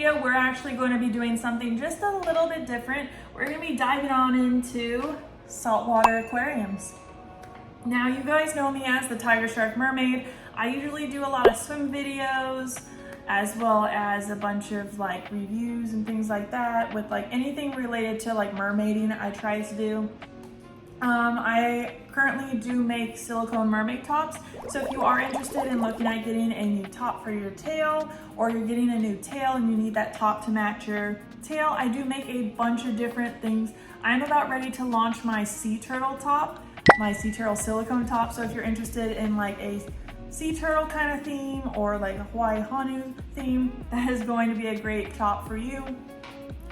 video, we're actually going to be doing something just a little bit different. We're going to be diving on into saltwater aquariums. Now, you guys know me as the Tiger Shark Mermaid. I usually do a lot of swim videos, as well as a bunch of like reviews and things like that with like anything related to like mermaiding I try to do. I currently do make silicone mermaid tops, so if you are interested in looking at getting a new top for your tail, or you're getting a new tail and you need that top to match your tail, I do make a bunch of different things. I'm about ready to launch my sea turtle top, my sea turtle silicone top, so if you're interested in like a sea turtle kind of theme or like a Hawaii Honu theme, that is going to be a great top for you.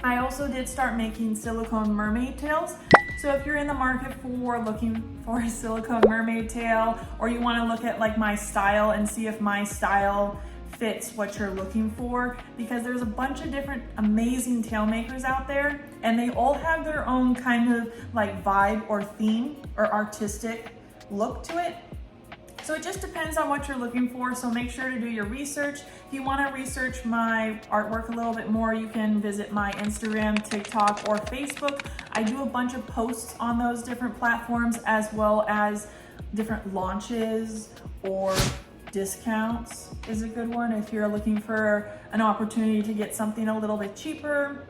I also did start making silicone mermaid tails. So if you're in the market for looking for a silicone mermaid tail, or you want to look at like my style and see if my style fits what you're looking for, because there's a bunch of different amazing tail makers out there and they all have their own kind of like vibe or theme or artistic look to it. So it just depends on what you're looking for, so make sure to do your research. If you want to research my artwork a little bit more, you can visit my Instagram, TikTok, or Facebook. I do a bunch of posts on those different platforms, as well as different launches or discounts is a good one if you're looking for an opportunity to get something a little bit cheaper.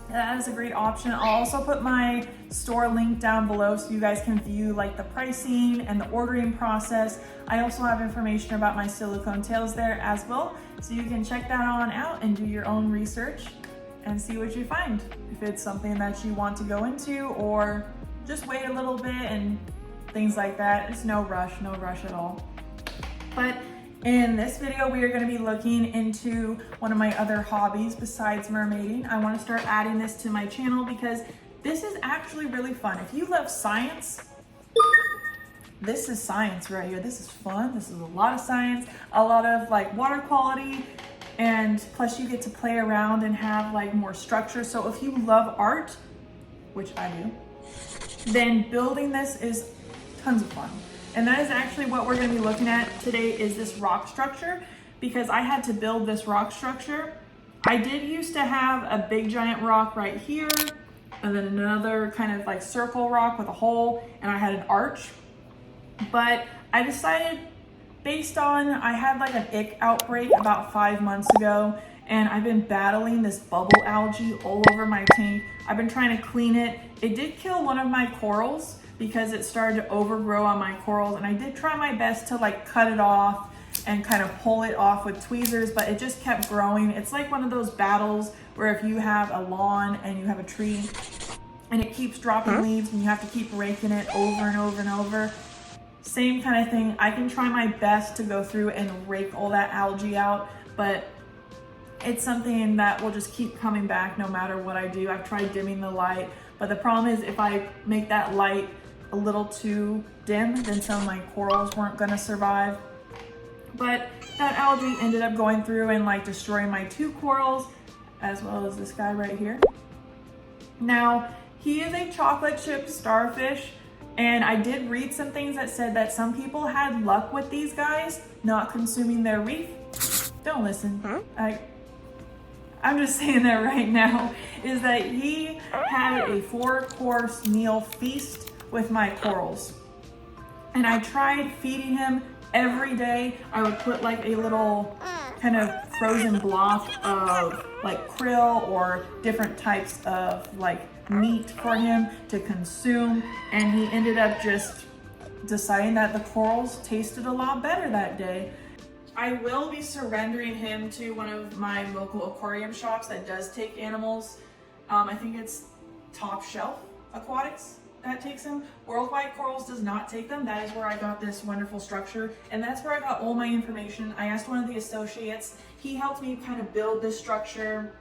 That is a great option. I'll also put my store link down below so you guys can view like the pricing and the ordering process. I also have information about my silicone tails there as well, so you can check that on out and do your own research and see what you find. If it's something that you want to go into, or just wait a little bit and things like that. It's no rush at all. But in this video, we are going to be looking into one of my other hobbies besides mermaiding. I want to start adding this to my channel because this is actually really fun. If you love science, this is science right here. This is fun. This is a lot of science, a lot of like water quality, and plus you get to play around and have like more structure. So if you love art, which I do, then building this is tons of fun. And that is actually what we're going to be looking at today, is this rock structure, because I had to build this rock structure. I did used to have a big giant rock right here, and then another kind of like circle rock with a hole, and I had an arch. But I decided, based on, I had like an ick outbreak about 5 months ago, and I've been battling this bubble algae all over my tank. I've been trying to clean it. It did kill one of my corals, because it started to overgrow on my corals, and I did try my best to like cut it off and kind of pull it off with tweezers, but it just kept growing. It's like one of those battles where if you have a lawn and you have a tree and it keeps dropping leaves and you have to keep raking it over and over and over. Same kind of thing. I can try my best to go through and rake all that algae out, but it's something that will just keep coming back no matter what I do. I've tried dimming the light, but the problem is if I make that light a little too dim, then some of my corals weren't gonna survive. But that algae ended up going through and like destroying my 2 corals, as well as this guy right here. Now, he is a chocolate chip starfish, and I did read some things that said that some people had luck with these guys not consuming their reef. Don't listen. I'm just saying that right now, is that he had a 4-course meal feast with my corals. And I tried feeding him every day. I would put like a little kind of frozen block of like krill or different types of like meat for him to consume. And he ended up just deciding that the corals tasted a lot better that day. I will be surrendering him to one of my local aquarium shops that does take animals. I think it's Top Shelf Aquatics that takes them. Worldwide Corals does not take them. That is where I got this wonderful structure, and that's where I got all my information. I asked one of the associates. He helped me kind of build this structure,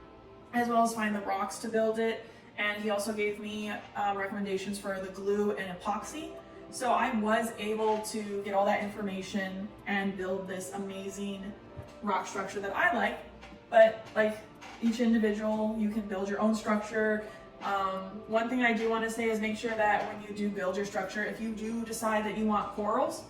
as well as find the rocks to build it, and he also gave me recommendations for the glue and epoxy. So I was able to get all that information and build this amazing rock structure that I like. But like each individual, you can build your own structure. One thing I do want to say is make sure that when you do build your structure, if you do decide that you want corals,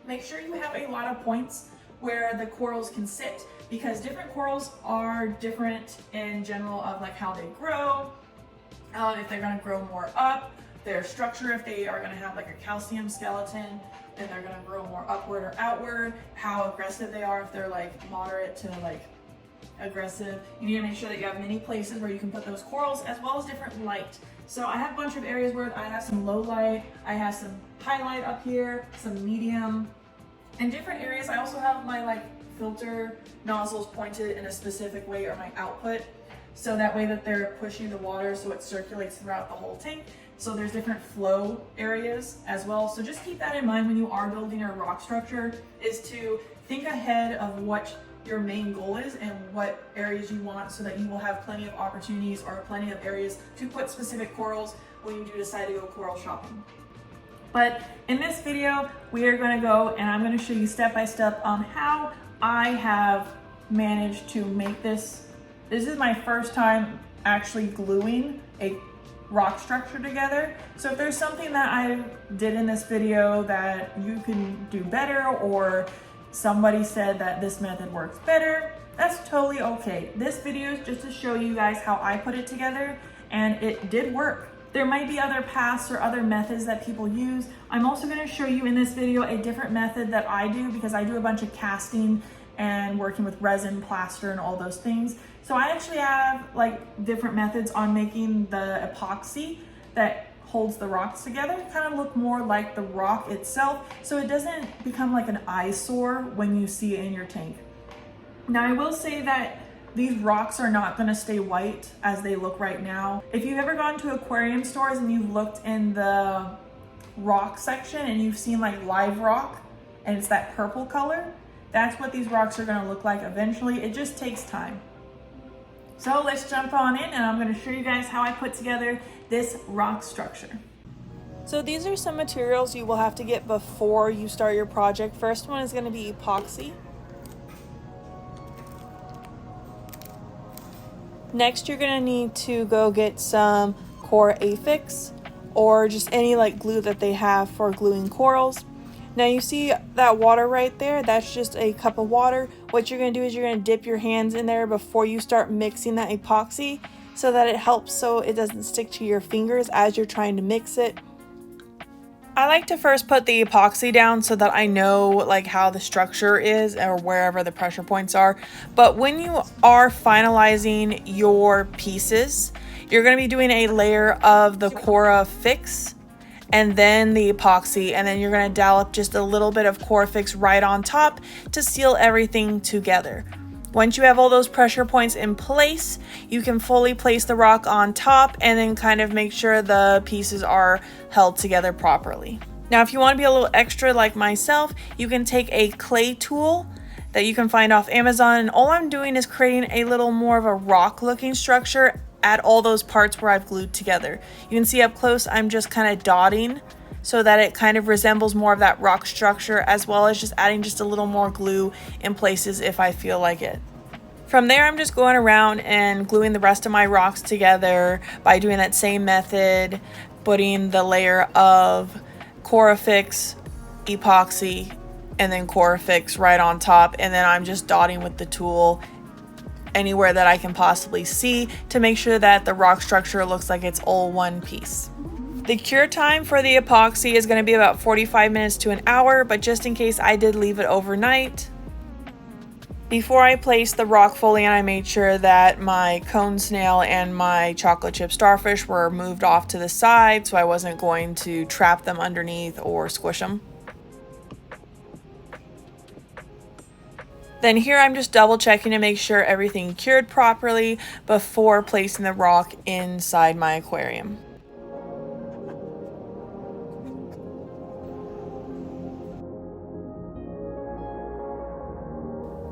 make sure you have a lot of points where the corals can sit, because different corals are different in general of like how they grow, if they're gonna grow more up, their structure, if they are gonna have like a calcium skeleton, then they're gonna grow more upward or outward, how aggressive they are, if they're like moderate to like aggressive. You need to make sure that you have many places where you can put those corals, as well as different light. So I have a bunch of areas where I have some low light, I have some highlight up here, some medium, and different areas. I also have my like filter nozzles pointed in a specific way, or my output, so that way that they're pushing the water so it circulates throughout the whole tank. So there's different flow areas as well. So just keep that in mind when you are building your rock structure, is to think ahead of what your main goal is and what areas you want, so that you will have plenty of opportunities or plenty of areas to put specific corals when you do decide to go coral shopping. But in this video, we are going to go and I'm going to show you step by step on how I have managed to make this. This is my first time actually gluing a rock structure together. So if there's something that I did in this video that you can do better, or somebody said that this method works better, that's totally okay. This video is just to show you guys how I put it together, and it did work. There might be other paths or other methods that people use. I'm also going to show you in this video a different method that I do, because I do a bunch of casting and working with resin, plaster, and all those things. So I actually have like different methods on making the epoxy that holds the rocks together, kind of look more like the rock itself, so it doesn't become like an eyesore when you see it in your tank. Now I will say that these rocks are not going to stay white as they look right now. If you've ever gone to aquarium stores and you've looked in the rock section and you've seen like live rock and it's that purple color, that's what these rocks are going to look like eventually. It just takes time. So let's jump on in and I'm going to show you guys how I put together this rock structure. So these are some materials you will have to get before you start your project. First one is going to be epoxy. Next, you're going to need to go get some Core Affix, or just any like glue that they have for gluing corals. Now you see that water right there, that's just a cup of water. What you're going to do is you're going to dip your hands in there before you start mixing that epoxy, so that it helps so it doesn't stick to your fingers as you're trying to mix it. I like to first put the epoxy down so that I know like how the structure is, or wherever the pressure points are. But when you are finalizing your pieces, you're going to be doing a layer of the Core Fix and then the epoxy, and then you're going to dollop just a little bit of Core Fix right on top to seal everything together. Once you have all those pressure points in place, you can fully place the rock on top and then kind of make sure the pieces are held together properly. Now, if you want to be a little extra like myself, you can take a clay tool that you can find off Amazon, and all I'm doing is creating a little more of a rock looking structure at all those parts where I've glued together. You can see up close I'm just kind of dotting so that it kind of resembles more of that rock structure, as well as just adding just a little more glue in places if I feel like it. From there, I'm just going around and gluing the rest of my rocks together by doing that same method, putting the layer of Core Fix, epoxy, and then Core Fix right on top, and then I'm just dotting with the tool anywhere that I can possibly see to make sure that the rock structure looks like it's all one piece. The cure time for the epoxy is going to be about 45 minutes to an hour, but just in case, I did leave it overnight. Before I placed the rock foliant, I made sure that my cone snail and my chocolate chip starfish were moved off to the side, so I wasn't going to trap them underneath or squish them. Then here I'm just double checking to make sure everything cured properly before placing the rock inside my aquarium.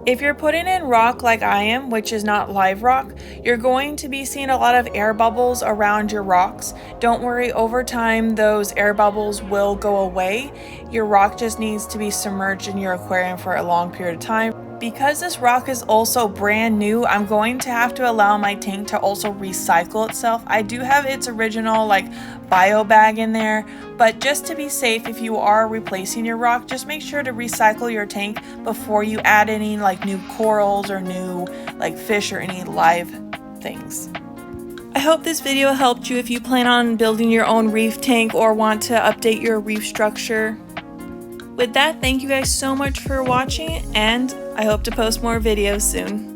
If you're putting in rock like I am, which is not live rock, you're going to be seeing a lot of air bubbles around your rocks. Don't worry, over time those air bubbles will go away. Your rock just needs to be submerged in your aquarium for a long period of time. Because this rock is also brand new, I'm going to have to allow my tank to also recycle itself. I do have its original like bio bag in there, but just to be safe, if you are replacing your rock, just make sure to recycle your tank before you add any like new corals or new like fish or any live things. I hope this video helped you if you plan on building your own reef tank or want to update your reef structure. With that, thank you guys so much for watching, and I hope to post more videos soon.